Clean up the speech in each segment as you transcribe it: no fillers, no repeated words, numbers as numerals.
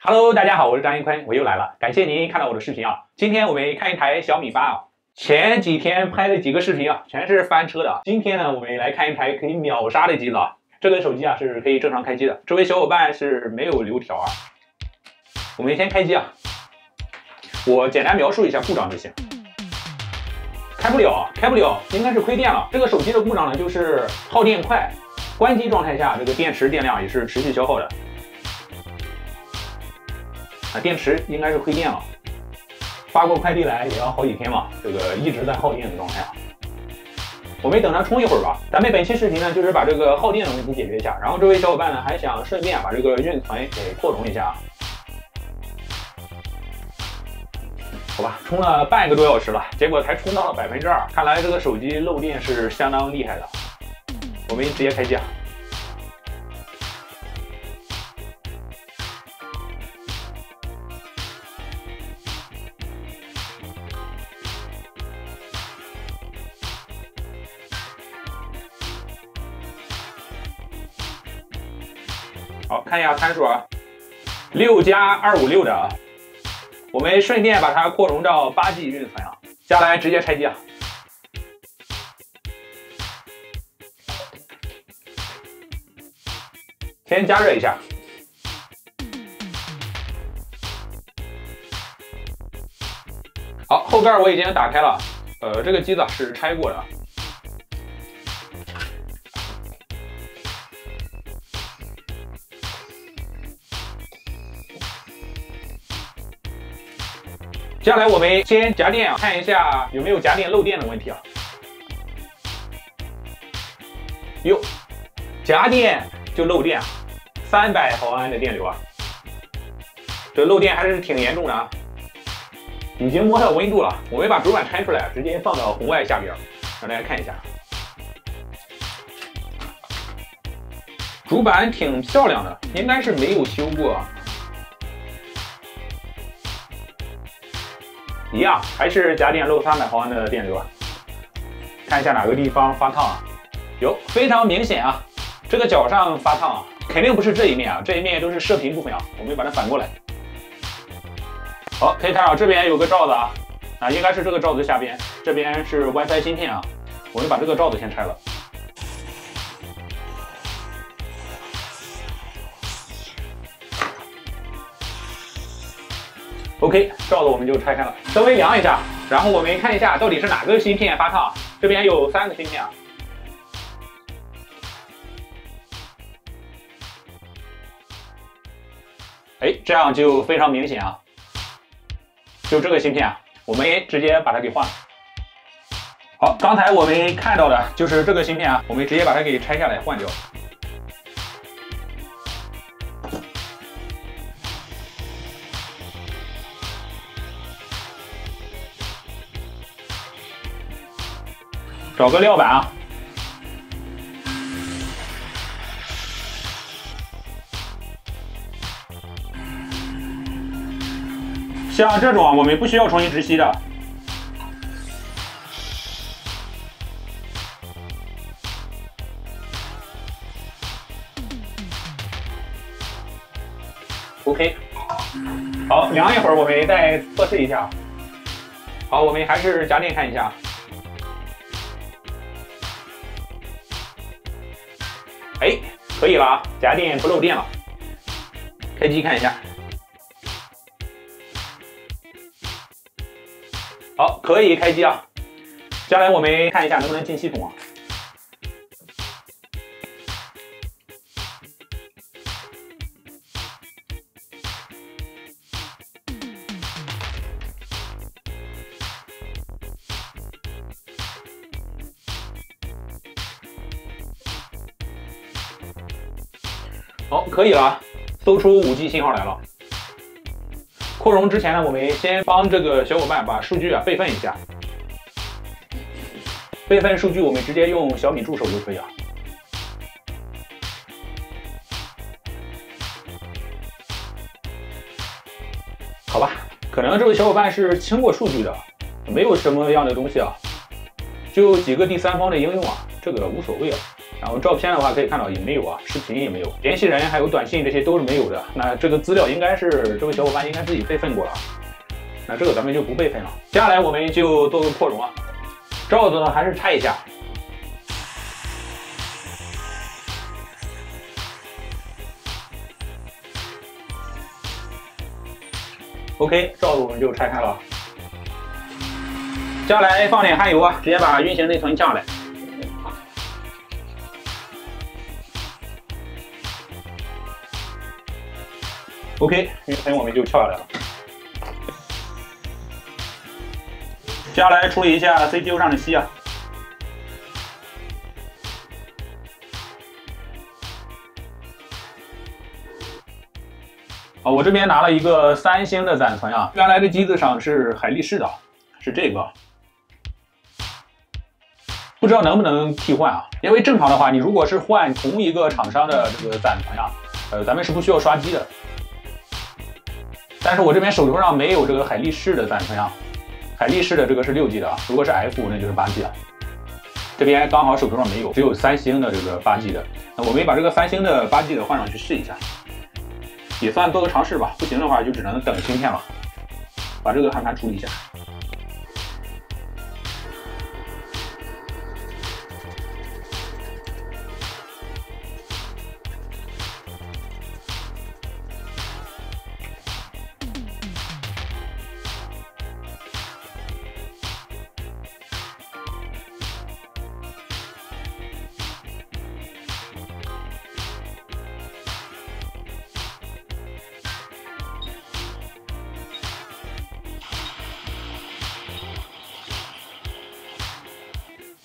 Hello， 大家好，我是张一坤，我又来了，感谢您看到我的视频啊。今天我们看一台小米8啊，前几天拍的几个视频啊，全是翻车的。今天呢，我们来看一台可以秒杀的机子啊。这个手机啊是可以正常开机的，这位小伙伴是没有留条啊。我们先开机啊，我简单描述一下故障就行。开不了，应该是亏电了。这个手机的故障呢，就是耗电快，关机状态下这个电池电量也是持续消耗的。电池应该是亏电了，发过快递来也要好几天嘛，这个一直在耗电的状态啊。我们等它充一会儿吧。咱们本期视频呢，就是把这个耗电的问题解决一下。然后这位小伙伴呢，还想顺便把这个运存给扩容一下。好吧，充了半个多小时了，结果才充到了2%，看来这个手机漏电是相当厉害的。我们直接开机啊。好，看一下参数啊，6+256的啊，我们顺便把它扩容到8G 运存啊。接下来直接拆机啊。先加热一下。好，后盖我已经打开了，这个机子是拆过的。接下来我们先夹电啊，看一下有没有夹电漏电的问题啊。哟，夹电就漏电，300毫安的电流啊，这漏电还是挺严重的啊。已经摸到温度了，我们把主板拆出来，直接放到红外下边，让大家看一下。主板挺漂亮的，应该是没有修过啊。一样，还是夹电漏300毫安的电流啊。看一下哪个地方发烫啊？有，非常明显啊，这个角上发烫啊，肯定不是这一面啊，这一面都是射频部分啊。我们把它反过来。好，可以看到这边有个罩子啊，应该是这个罩子下边，这边是 WiFi 芯片啊。我们把这个罩子先拆了。OK， 罩子我们就拆开了，稍微量一下，然后我们看一下到底是哪个芯片发烫。这边有3个芯片啊。哎，这样就非常明显啊，就这个芯片啊，我们直接把它给换了。好，刚才我们看到的就是这个芯片啊，我们直接把它给拆下来换掉。找个料板啊，像这种我们不需要重新直吸的。OK， 好，量一会儿，我们再测试一下。好，我们还是夹电看一下。哎，可以了啊，夹电不漏电了。开机看一下。好，可以开机啊。接下来我们看一下能不能进系统啊。好，可以了，搜出5G 信号来了。扩容之前呢，我们先帮这个小伙伴把数据备份一下。备份数据我们直接用小米助手就可以了。好吧，可能这位小伙伴是清过数据的，没有什么样的东西啊，就几个第三方的应用啊，这个无所谓啊。然后照片的话可以看到也没有啊，视频也没有，联系人还有短信这些都是没有的。那这个资料应该是这位小伙伴应该自己备份过了，那这个咱们就不备份了。接下来我们就做个扩容啊，罩子呢还是拆一下。 OK， 罩子我们就拆开了。接下来放点氦油啊，直接把运行内存降来。OK， 运存我们就撬下来了。接下来处理一下 CPU 上的锡啊。 我这边拿了一个3星的暂存啊，原来的机子上是海力士的，是这个，不知道能不能替换啊？因为正常的话，你如果是换同一个厂商的这个暂存啊，咱们是不需要刷机的。但是我这边手头上没有这个海力士的暂存啊，海力士的这个是6G 的啊，如果是 F 那就是8G 了。这边刚好手头上没有，只有3星的这个8G 的，那我们把这个3星的8G 的换上去试一下。 也算做个尝试吧，不行的话就只能等芯片了。把这个焊盘处理一下。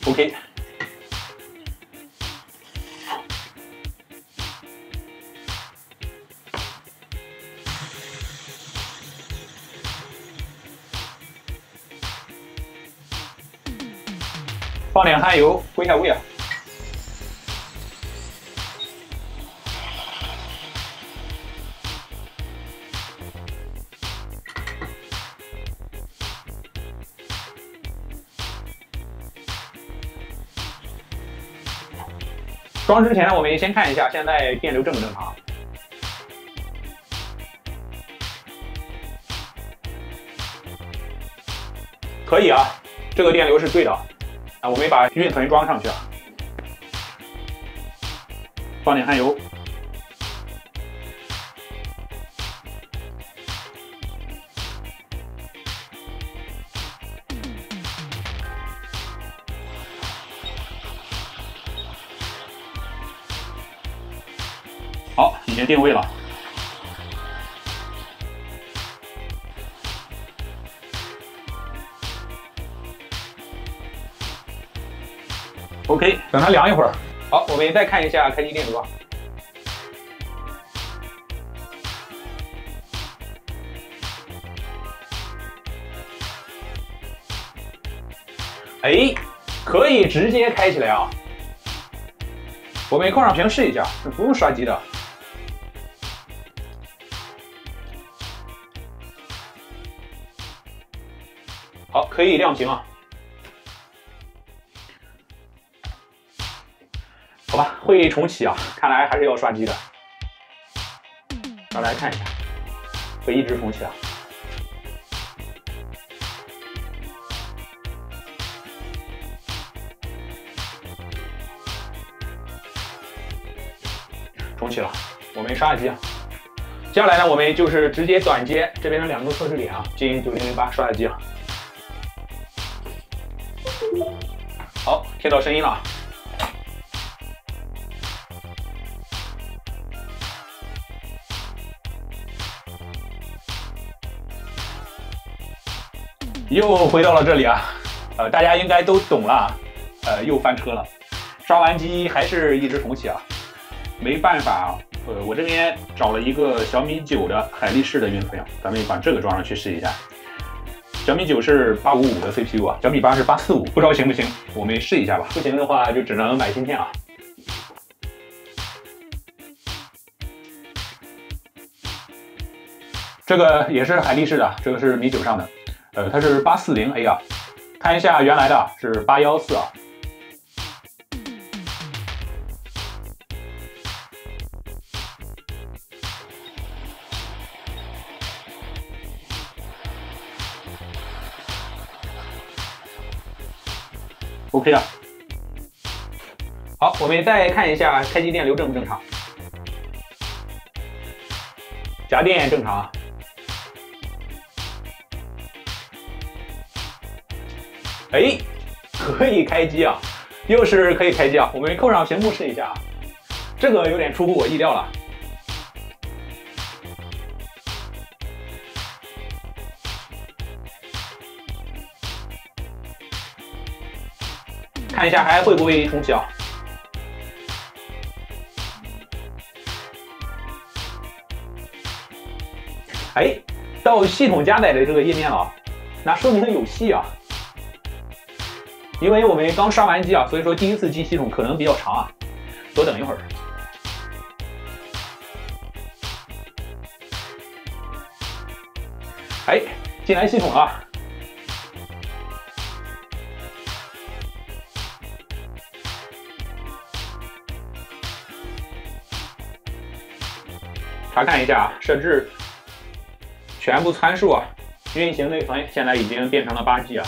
OK， 放点氦油，归下位啊。装之前我们先看一下现在电流正不正常。可以啊，这个电流是对的。啊，我们把运存装上去啊，放点氦油。好，已经定位了。OK， 等它凉一会儿。好，我们再看一下开机电流啊。哎，可以直接开起来啊！我们扣上屏试一下，不用刷机的。好，可以亮屏啊。好吧，会重启啊，看来还是要刷机的。咱来看一下，会一直重启啊。重启了，我们刷机啊。接下来呢，我们就是直接短接这边的2个测试点啊，进9008刷机啊。好，听到声音了。又回到了这里啊，大家应该都懂了，又翻车了，刷完机还是一直重启啊，没办法，我这边找了一个小米9的海力士的运存，咱们把这个装上去试一下。小米9是855的 CPU 啊，小米8是845，不知道行不行，我们试一下吧，不行的话就只能买芯片了。这个也是海力士的，这个是米9上的。它是840A 啊，看一下原来的是814啊。OK 的。好，我们再看一下开机电流正不正常，夹电正常。哎，可以开机啊，又是可以开机啊。我们扣上屏幕试一下，这个有点出乎我意料了。看一下还会不会重启啊？哎，到系统加载的这个页面了，那说明有戏啊。因为我们刚刷完机啊，所以说第一次进系统可能比较长啊，多等一会儿。哎，进来系统了。查看一下啊，设置全部参数啊，运行内存现在已经变成了8G 啊。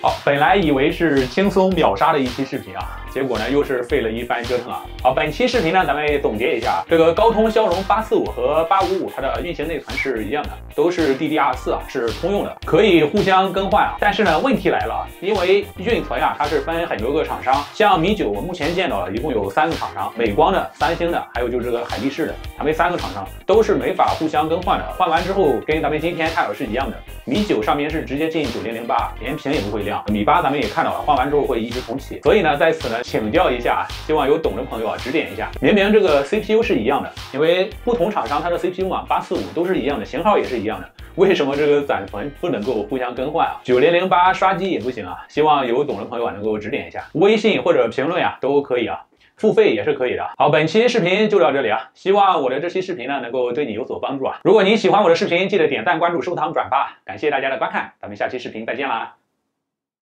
好，本来以为是轻松秒杀的一期视频啊，结果呢又是费了一番折腾啊。好，本期视频呢，咱们总结一下，这个高通骁龙845和855它的运行内存是一样的，都是 DDR4啊，是通用的，可以互相更换啊。但是呢，问题来了，因为运存啊，它是分很多个厂商，像米9我目前见到了一共有3个厂商，美光的、三星的，还有就是这个海力士的，他们3个厂商都是没法互相更换的，换完之后跟咱们今天看到是一样的。米9上面是直接进9008，连屏也不会亮。米8咱们也看到了，换完之后会一直重启。所以呢，在此呢请教一下，希望有懂的朋友啊指点一下。明明这个 CPU 是一样的，因为不同厂商它的 CPU 嘛，845都是一样的，型号也是一样的，为什么这个暂存不能够互相更换啊？9008刷机也不行啊，希望有懂的朋友啊能够指点一下，微信或者评论啊都可以啊。付费也是可以的。好，本期视频就到这里啊，希望我的这期视频呢能够对你有所帮助啊。如果你喜欢我的视频，记得点赞、关注、收藏、转发，感谢大家的观看，咱们下期视频再见啦。